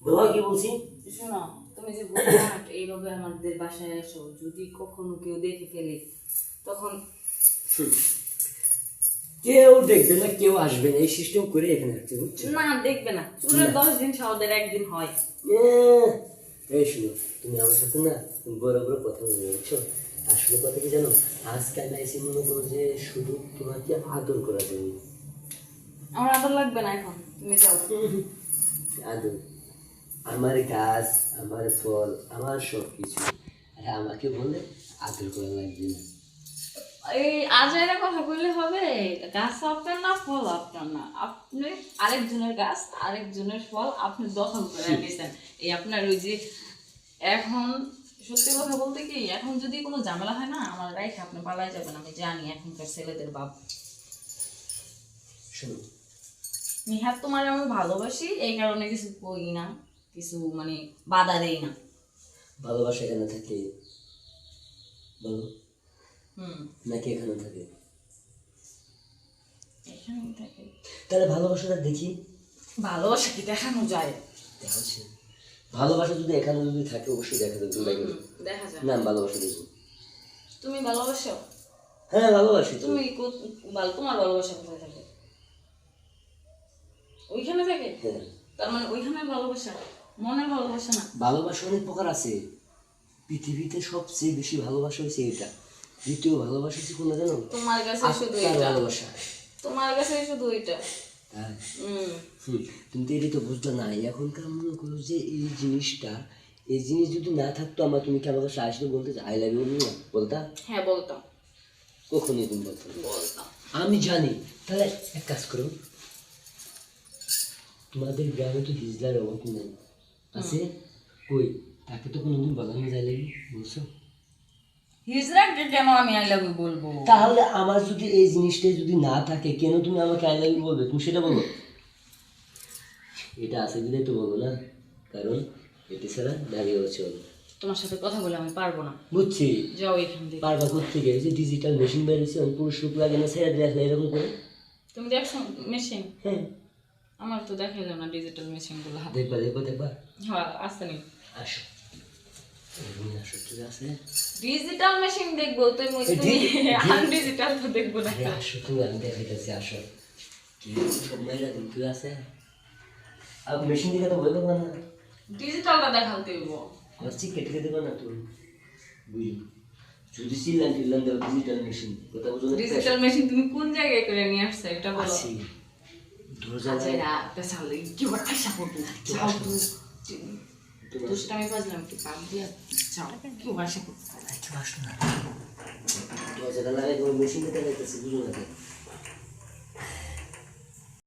বাবা কি বলছি? শোনো, তুমি যে বললে না এইভাবে আমাদের বাসায় এসো, যদি কখনো কেউ দেখে ফেলে তখন কেউ দেখবে না, কেউ আসবে না, এই সিস্টেম করে এখানে আসছে, বুঝছো? না দেখবে না। চুলের 10 দিন সাওদের একদিন হয়। এই শুনো, তুমি আমার সাথে না বড় বড় কথা বলবে, বুঝছো? আসলে কথা কি জানো, আজকাল এসে মনে করো যে শুধু তোমাকে আদর করার জন্য। আমার আদর লাগবে না এখন, তুমি যাও। আদর, আমার গাছ, আমার ফল, আমার সব কিছু, আর আমাকে বলে আদর করা লাগবে না। এই আজাইরা কথা বললে হবে? গাছ আপনার না, ফল আপনার না। আপনি আরেকজনের গাছ, আরেকজনের ফল, আপনি দখল করে নিয়েছেন। এই আপনার ওই যে এখন সত্যি কথা বলতে কি, এখন যদি কোনো ঝামেলা হয় না, আমার রাইখে আপনি পালাই যাবেন। আমি জানি এখনকার ছেলেদের ভাব। শোনো, নিহাত তোমার আমি ভালোবাসি, এই কারণে কিছু করি না, কিছু মানে বাধা দেই না। ভালোবাসা এখানে থাকে বলো, হুম, নাকি এখানে থাকে? এখানেই থাকে। তাহলে ভালোবাসাটা দেখি। ভালোবাসা কি দেখানো যায়? দেখাচ্ছে ভালোবাসা যদি এখানে যদি থাকে, অবশ্যই দেখা যাবে। তুমি দেখা যায় না ভালোবাসা দেখি। তুমি ভালোবাসো? হ্যাঁ ভালোবাসি। তুমি তোমার ভালোবাসা কোথায় থাকে? ওইখানে থাকে? হ্যাঁ, তার মানে ওইখানে ভালোবাসা, মনের ভালোবাসা না। ভালোবাসা অনেক প্রকার আছে। পৃথিবীতে সবচেয়ে বেশি ভালোবাসা হয়েছে এটা। দ্বিতীয় ভালোবাসা হচ্ছে কোনো জানো? তোমার কাছে শুধু আত্মার এটা, ভালোবাসা। তোমার কাছে শুধু এটা। হ্যাঁ, হুম, কিন্তু এটা তো বুঝতো না। এখনকার মনে করো যে এই জিনিসটা, এই জিনিস যদি না থাকতো, আমার তুমি কি আমার কাছে আসলে বলতে আই লাভ ইউ না বলতা? হ্যাঁ বলতাম। কখনই তুমি বলতো না। বলতাম। আমি জানি। তাহলে এক কাজ করো, তোমাদের গ্রামে তো হিজলার অভাব নেই, আছে? কই, তাকে তো কোনোদিন বলানো যায় লাগি, বলছো? হিজড়াকে কেন আমি আই লাভ ইউ বলবো? তাহলে আমার যদি এই জিনিসটাই যদি না থাকে, কেন তুমি আমাকে আই লাভ ইউ বলবে? তুমি সেটা বলো। এটা আছে দিলে তো বলো না, কারণ এটি ছাড়া দাঁড়িয়ে চলো। তোমার সাথে কথা বলে আমি পারবো না। বুঝছি। যাও এখান থেকে। পারবা কোথেকে? এই যে ডিজিটাল মেশিন বেরিয়েছে, পুরুষ রূপ লাগে না, ছেড়ে দেখলে এরকম করে। তুমি দেখছো মেশিন? হ্যাঁ, আমার তো দেখাইলো না ডিজিটাল মেশিন গুলো। দেখবা দেখবা দেখবা। হ্যাঁ আসতে নেই। আসো, তুমি আসো, ঠিক আছে? ডিজিটাল মেশিন দেখবো তুমি, আনডিজিটাল তো দেখবো না। আরে আসো, তুমি আমি দেখাইতেছি, আসো। কি সব মেয়েরা কিন্তু আছে, আর মেশিন দিকে তো বই পাবো না। ডিজিটালটা দেখাতে হইব। হচ্ছে কেটে কেটে দেবো না তুমি, বুঝলি? যদি চিল্লান টিল্লান দেবো, ডিজিটাল মেশিন কথা বুঝো না? ডিজিটাল মেশিন তুমি কোন জায়গায় করে নিয়ে আসছো এটা বলো। আসি দরজা আচ্ছা এটা পেছালে কি করে আশা করবো? যাও দুষ্টামি বাজলাম কি পাক দিয়া, যাও কি আশা করবো? একটু আসো না, দরজাটা লাগাই তোমার মেশিন কেটে যাইতেছি, বুঝো না?